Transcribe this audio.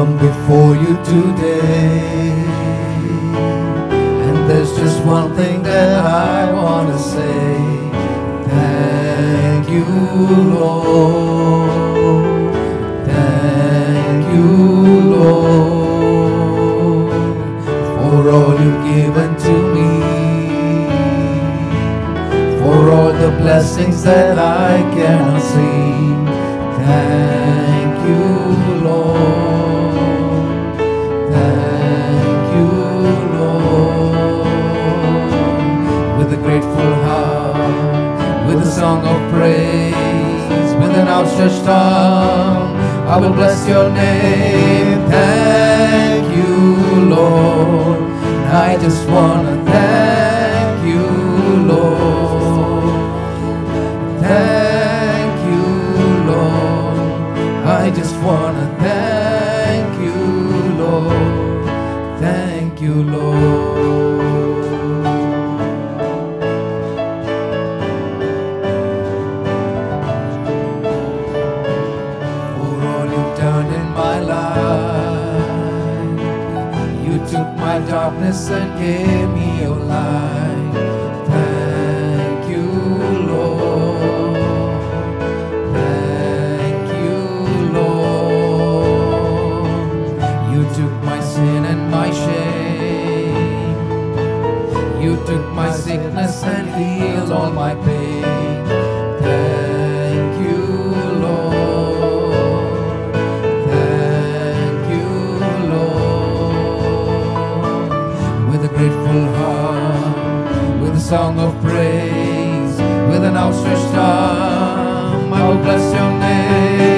come before you today, and there's just one thing that I want to say. Thank you, Lord. Thank you, Lord, for all you've given to me, for all the blessings that I cannot see. Thank you, Lord. Thank you, Lord. With a grateful heart, with a song of praise, with an outstretched arm, I will bless your name. Thank you, Lord. I just want to thank you, Lord. Thank you, Lord. I just want to thank you, Lord. Thank you, Lord. For all you've done in my life, you took my darkness and gave me your light. Thank you, Lord. Thank you, Lord. You took my sin and my shame. You took my sickness and healed all my pain. Thank you, Lord. Thank you, Lord. With a grateful heart, with a song of praise, with an outstretched arm, I will bless your name.